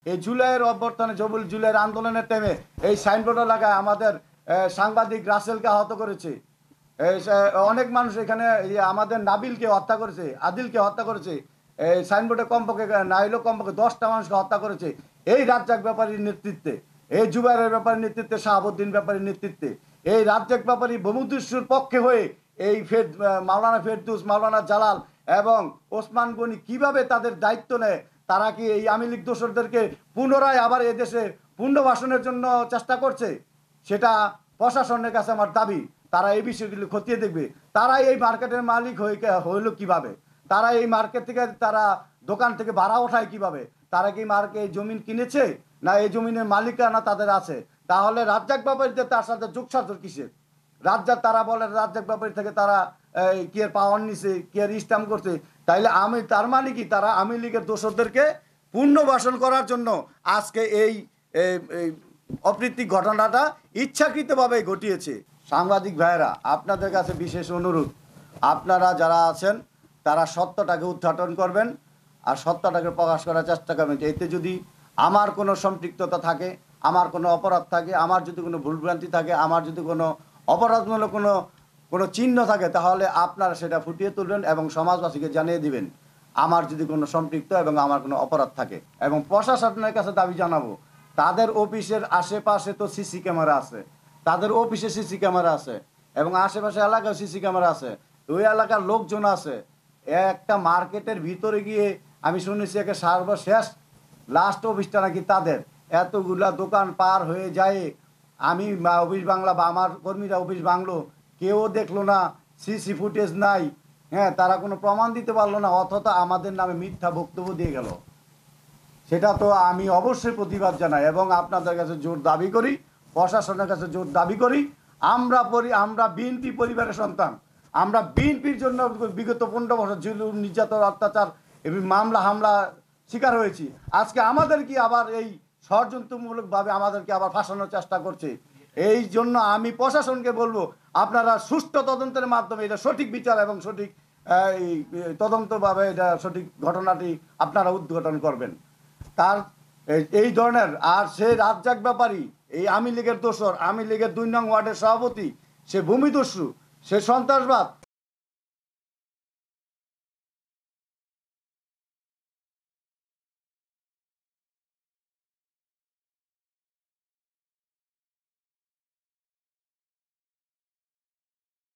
এই জুলাইয়ের অভ্যর্থনে জুলাইয়ের আন্দোলনের টাইমে এই সাইনবোর্ড লাগায় আমাদের সাংবাদিক রাসেলকে আহত করেছে। অনেক মানুষ এখানে আমাদের নাবিলকে হত্যা করেছে, আদিলকে হত্যা করেছে। এই সাইনবোর্ডে কমপক্ষে না হলেও কমপক্ষে 10টা মানুষকে হত্যা করেছে এই রাজ্জাক ব্যাপারীর নেতৃত্বে, এই জুবাইরের ব্যাপারীর নেতৃত্বে, শাহাবুদ্দিন ব্যাপারীর নেতৃত্বে। এই রাজ্জাক ব্যাপারী ভূমিদস্যুর পক্ষে হয়ে এই মাওলানা ফেরদৌস, মাওলানা জালাল এবং ওসমান গনি কিভাবে তাদের দায়িত্ব নেয়, তারা কি এই আওয়ামী লীগ দোসরদেরকে পুনরায় আবার এদেশে পুনর্বাসনের জন্য চেষ্টা করছে? সেটা প্রশাসনের কাছে আমার দাবি, তারা এই বিষয়গুলি খতিয়ে দেখবে। তারা এই মার্কেটের মালিক হইল কিভাবে? তারা এই মার্কেট থেকে, তারা দোকান থেকে ভাড়া ওঠায় কিভাবে? তারা কি এই জমিন কিনেছে, না এই জমিনের মালিকানা তাদের আছে? তাহলে রাজ্জাক ব্যাপারীদের তার সাথে যোগসাজশ কিসের? রাজ্জাক, তারা বলে রাজ্জাক ব্যাপারী থেকে তারা কি এর পাওয়ার নিছে, কি এর স্ট্যাম্প করছে। তাইলে তার মানে কি, তারা আওয়ামী লীগের দোসরদেরকে পুনর্বাসন করার জন্য আজকে এই অপ্রীতিক ঘটনাটা ইচ্ছাকৃতভাবে ঘটিয়েছে। সাংবাদিক ভাইয়েরা, আপনাদের কাছে বিশেষ অনুরোধ, আপনারা যারা আছেন তারা সত্যটাকে উদ্ঘাটন করবেন আর সত্যটাকে প্রকাশ করার চেষ্টা করবেন। এতে যদি আমার কোনো সম্পৃক্ততা থাকে, আমার কোনো অপরাধ থাকে, আমার যদি কোনো ভুলভ্রান্তি থাকে, আমার যদি কোনো অপরাধমূলক কোনো চিহ্ন থাকে, তাহলে আপনারা সেটা ফুটিয়ে তুলবেন এবং সমাজবাসীকে জানিয়ে দিবেন আমার যদি কোনো সম্পৃক্ত এবং আমার কোনো অপরাধ থাকে। এবং প্রশাসনের কাছে দাবি জানাবো, তাদের অফিসের আশেপাশে তো সিসি ক্যামেরা আছে, তাদের অফিসে সিসি ক্যামেরা আছে এবং আশেপাশে এলাকায় সিসি ক্যামেরা আছে, ওই এলাকার লোকজন আছে। একটা মার্কেটের ভিতরে গিয়ে আমি শুনেছি একে সর্বশেষ লাস্ট অফিসটা নাকি তাদের, এতগুলা দোকান পার হয়ে যায়। আমি অফিস বাংলা বা আমার কর্মীরা অফিস বাংলো, কেউ দেখলো না, সিসি ফুটেজ নাই, হ্যাঁ, তারা কোনো প্রমাণ দিতে পারলো না, অথচ আমাদের নামে মিথ্যা বক্তব্য দিয়ে গেল। সেটা তো আমি অবশ্যই প্রতিবাদ জানাই এবং আপনাদের কাছে জোর দাবি করি, প্রশাসনের কাছে জোর দাবি করি। আমরা বিএনপি পরিবারের সন্তান, আমরা বিএনপির জন্য বিগত 15 বছর জুলুম, নির্যাতন, অত্যাচার এবং মামলা হামলা শিকার হয়েছি। আজকে আমাদের কি আবার এই ষড়যন্ত্রমূলকভাবে আমাদেরকে আবার ফাঁসানোর চেষ্টা করছে। এই জন্য আমি প্রশাসনকে বলবো, আপনারা সুষ্ঠু তদন্তের মাধ্যমে এটা সঠিক বিচার এবং সঠিক তদন্তভাবে এটা সঠিক ঘটনাটি আপনারা উদ্ঘাটন করবেন। তার এই ধরনের, আর সে রাজ্জাক ব্যাপারী এই আওয়ামী লীগের দোসর, আওয়ামী লীগের 2 নং ওয়ার্ডের সভাপতি, সে ভূমিদস্যু, সে সন্ত্রাসবাদ,